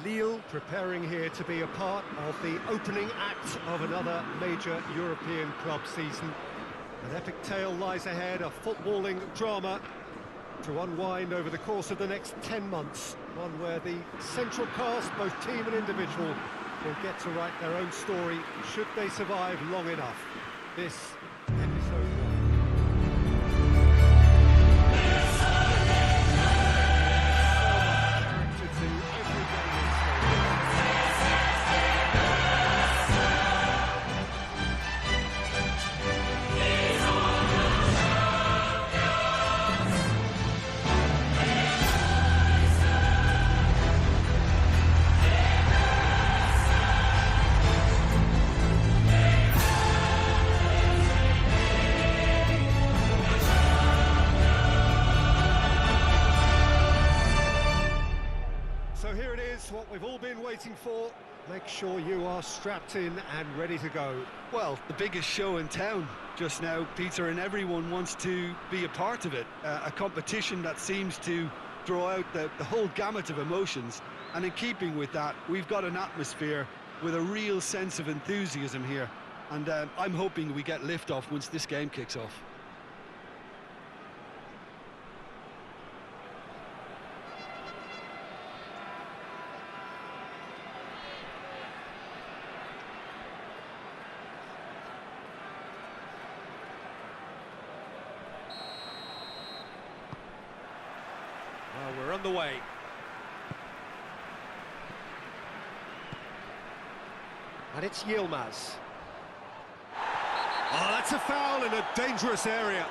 Lille preparing here to be a part of the opening act of another major European club season. An epic tale lies ahead, a footballing drama to unwind over the course of the next 10 months. One where the central cast, both team and individual, will get to write their own story should they survive long enough. This episode 1. So here it is, what we've all been waiting for. Make sure you are strapped in and ready to go. Well, the biggest show in town just now, Peter, and everyone wants to be a part of it. A competition that seems to draw out the whole gamut of emotions. And in keeping with that, we've got an atmosphere with a real sense of enthusiasm here. And I'm hoping we get lift-off once this game kicks off. Well, we're on the way. And it's Yilmaz. Oh, that's a foul in a dangerous area.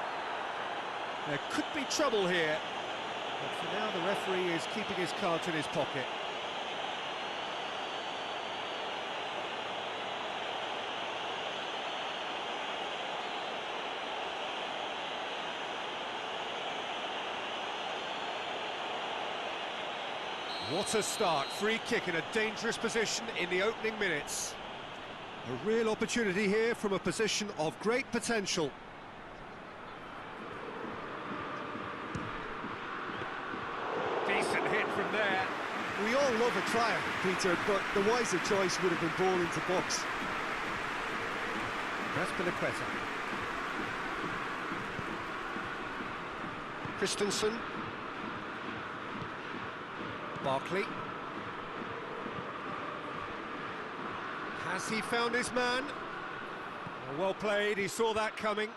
There could be trouble here. But for now, the referee is keeping his cards in his pocket. What a start, free kick in a dangerous position in the opening minutes. A real opportunity here from a position of great potential. Decent hit from there. We all love a trial, Peter, but the wiser choice would have been ball into box. Azpilicueta. Christensen. Barkley. Has he found his man? Well played, he saw that coming.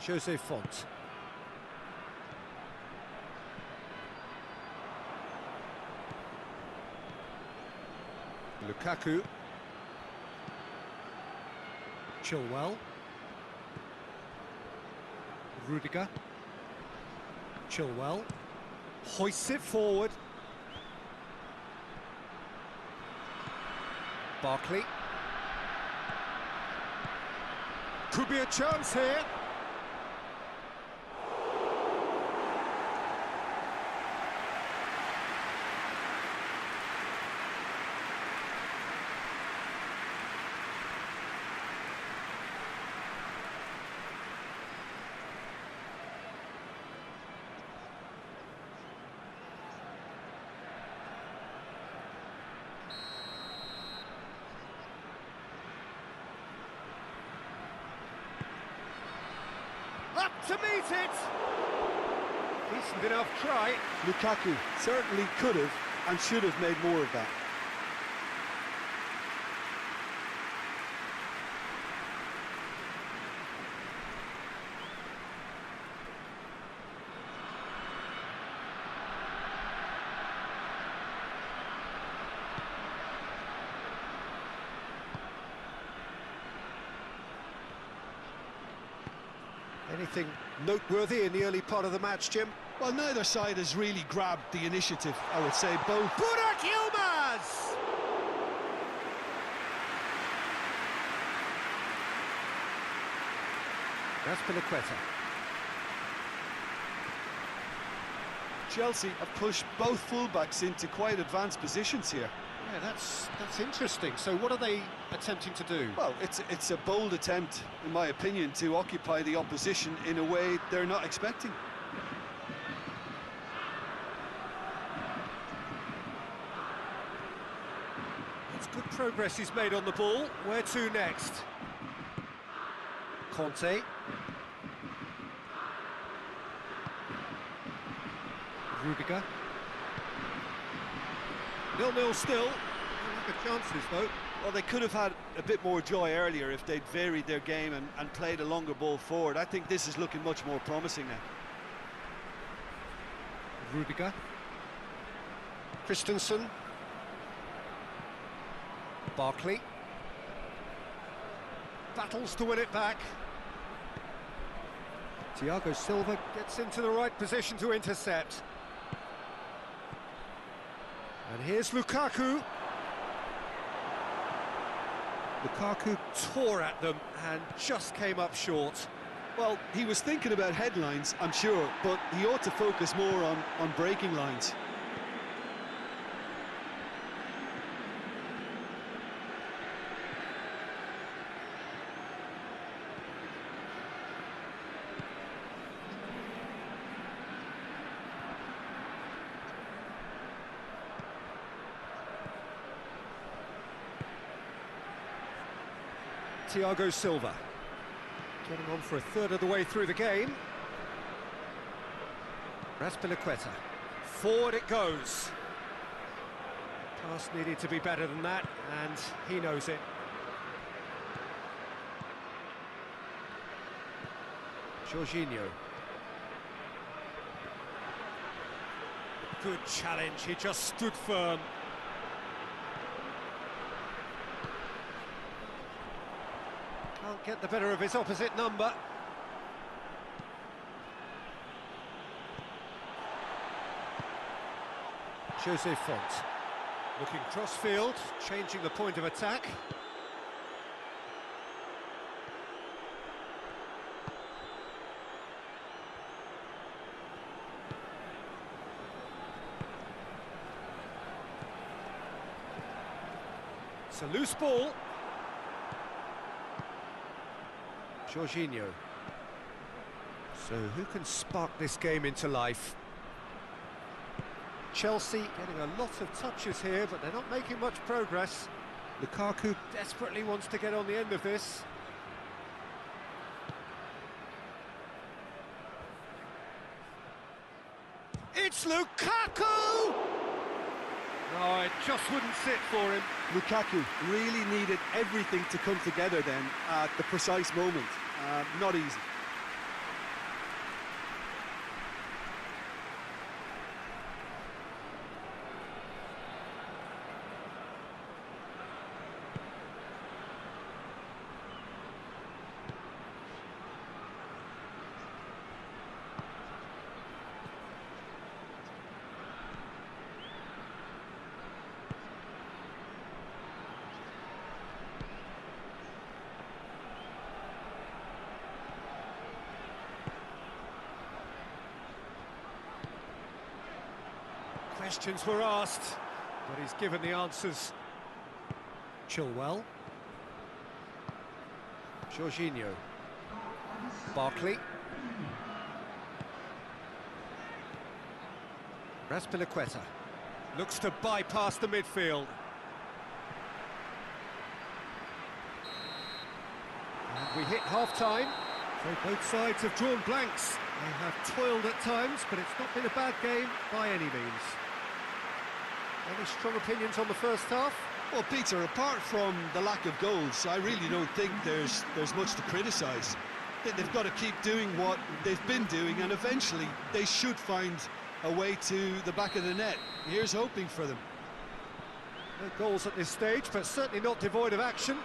Jose Font. Lukaku. Chilwell. Rudiger. Chilwell hoists it forward. Barkley. Could be a chance here. Up to meet it! Decent enough try. Lukaku certainly could have and should have made more of that. Anything noteworthy in the early part of the match, Jim? Well, neither side has really grabbed the initiative, I would say. Both. Burak Yilmaz! Azpilicueta. Chelsea have pushed both fullbacks into quite advanced positions here. Yeah, that's interesting. So what are they attempting to do? Well, it's a bold attempt, in my opinion, to occupy the opposition in a way they're not expecting. Good progress he's made on the ball. Where to next? Conte. Rudiger. 0-0 still. Lack of chances though. Well, they could have had a bit more joy earlier if they'd varied their game and played a longer ball forward. I think this is looking much more promising now. Rudiger. Christensen. Barkley. Battles to win it back. Thiago Silva gets into the right position to intercept. And here's Lukaku. Lukaku tore at them and just came up short. Well, he was thinking about headlines, I'm sure, but he ought to focus more on breaking lines. Thiago Silva getting on for a third of the way through the game. Raspilicueta. Forward it goes. Pass needed to be better than that, and he knows it. Jorginho. Good challenge, he just stood firm. Can't get the better of his opposite number. Jose Font. Looking cross-field, changing the point of attack. It's a loose ball. Jorginho. So who can spark this game into life? Chelsea getting a lot of touches here, but they're not making much progress. Lukaku desperately wants to get on the end of this. It's Lukaku! No, it just wouldn't sit for him. Lukaku really needed everything to come together then at the precise moment. Not easy. Questions were asked, but he's given the answers. Chilwell. Jorginho. Barkley. Raspilicueta. Looks to bypass the midfield. And we hit half-time. So both sides have drawn blanks. They have toiled at times, but it's not been a bad game by any means. Any strong opinions on the first half? Well, Peter, apart from the lack of goals, I really don't think there's much to criticise. They've got to keep doing what they've been doing, and eventually they should find a way to the back of the net. Here's hoping for them. No goals at this stage, but certainly not devoid of action.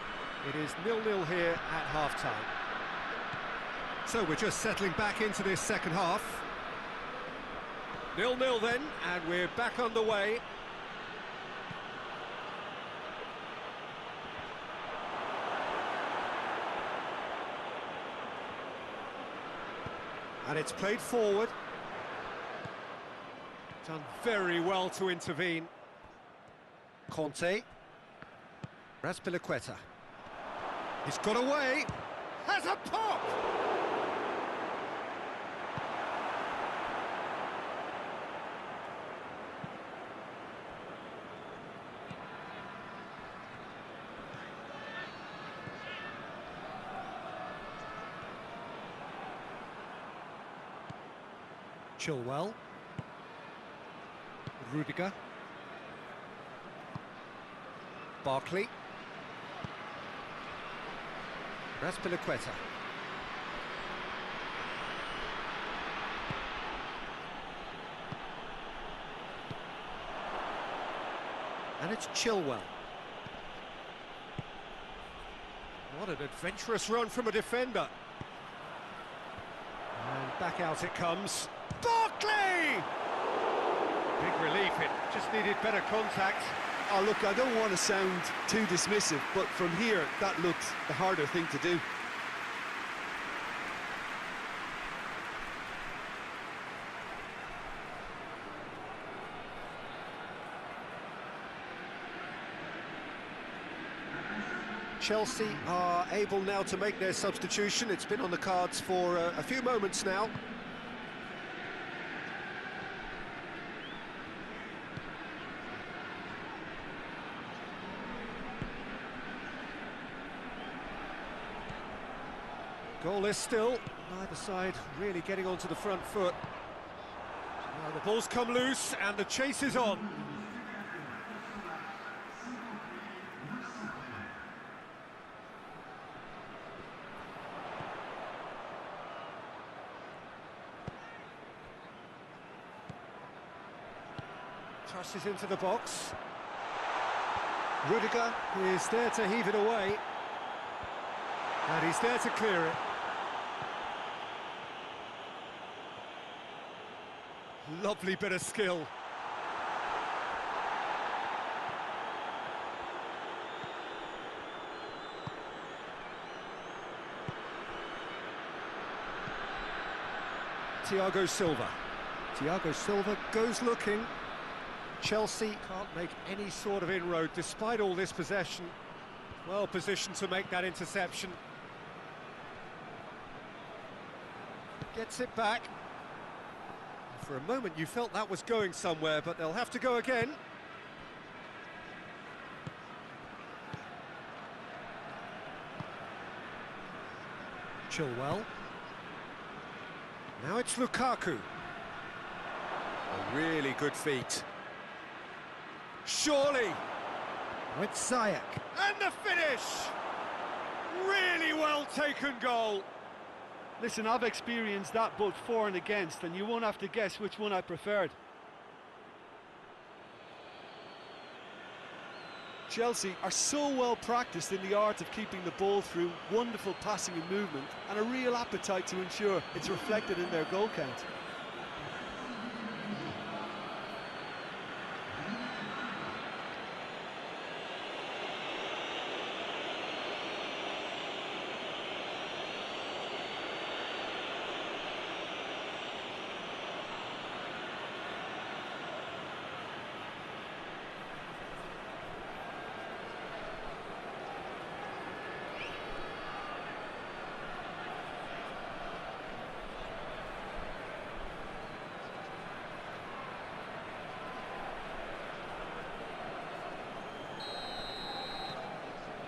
It is 0-0 here at half-time. So we're just settling back into this second half. 0-0 then, and we're back underway. And it's played forward. Done very well to intervene. Conte. Raspilicueta. He's got away. Has a pop! Chilwell. Rudiger. Barkley. Raspilicueta. And it's Chilwell. What an adventurous run from a defender. And back out it comes. Barkley! Big relief, it just needed better contact. Oh, look, I don't want to sound too dismissive, but from here, that looked the harder thing to do. Chelsea are able now to make their substitution. It's been on the cards for a few moments now. Goalless still, neither side really getting onto the front foot. Now the ball's come loose and the chase is on. Crosses into the box. Rudiger is there to heave it away. And he's there to clear it. Lovely bit of skill. Thiago Silva. Thiago Silva goes looking. Chelsea can't make any sort of inroad despite all this possession. Well positioned to make that interception. Gets it back. For a moment you felt that was going somewhere, but they'll have to go again. Chilwell. Now it's Lukaku. A really good feat. Surely! With Ziyech. And the finish! Really well taken goal. Listen, I've experienced that both for and against, and you won't have to guess which one I preferred. Chelsea are so well practiced in the art of keeping the ball through wonderful passing and movement, and a real appetite to ensure it's reflected in their goal count.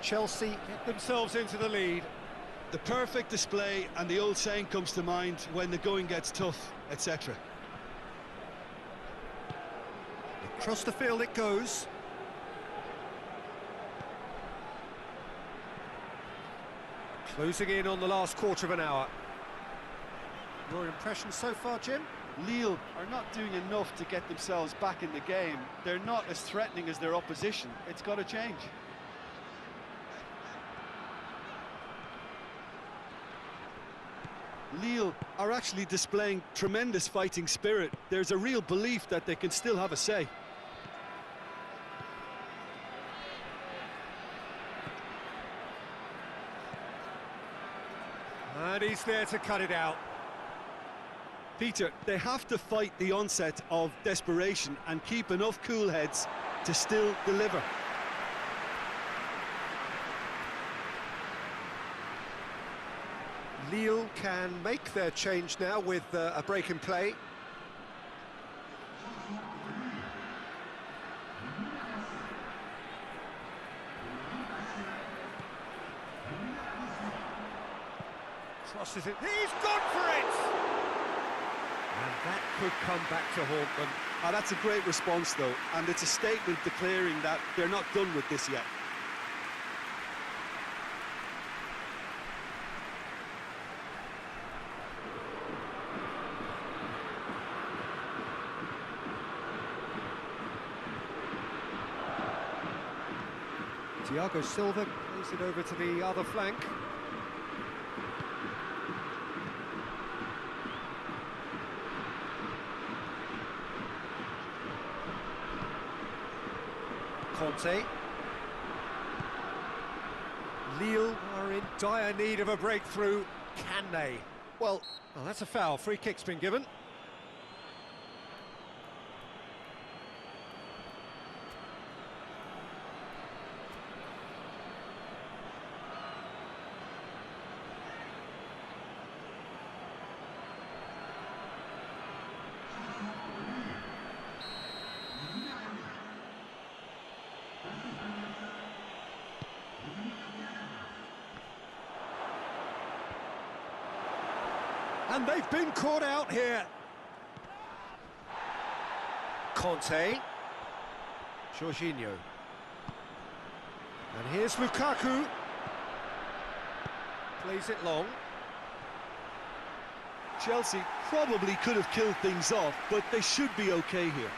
Chelsea get themselves into the lead. The perfect display, and the old saying comes to mind: when the going gets tough, etc. Across the field it goes. Closing in on the last quarter of an hour. Your impression so far, Jim? Lille are not doing enough to get themselves back in the game. They're not as threatening as their opposition. It's got to change. Lille are actually displaying tremendous fighting spirit. There's a real belief that they can still have a say. And he's there to cut it out. Peter, they have to fight the onset of desperation and keep enough cool heads to still deliver. Lille can make their change now with a break in play. Crosses it, he's gone for it! And that could come back to haunt them. That's a great response, though, and it's a statement declaring that they're not done with this yet. Thiago Silva plays it over to the other flank. Conte. Lille are in dire need of a breakthrough. Can they? Well, that's a foul. Free kick's been given. And they've been caught out here. Conte. Jorginho. And here's Lukaku. Plays it long. Chelsea probably could have killed things off, but they should be okay here.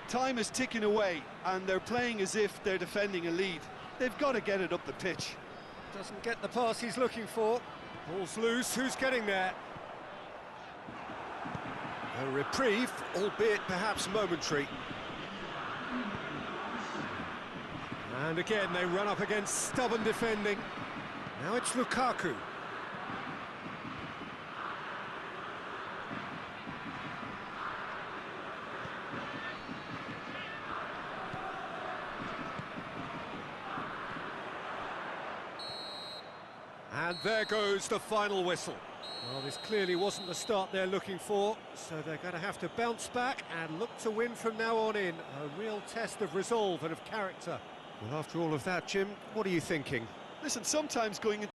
Time is ticking away, and they're playing as if they're defending a lead. They've got to get it up the pitch. Doesn't get the pass he's looking for. Ball's loose, who's getting there? A reprieve, albeit perhaps momentary. And again, they run up against stubborn defending. Now it's Lukaku. And there goes the final whistle. Well, this clearly wasn't the start they're looking for, so they're going to have to bounce back and look to win from now on in. A real test of resolve and of character. Well, after all of that, Jim, what are you thinking? Listen, sometimes going into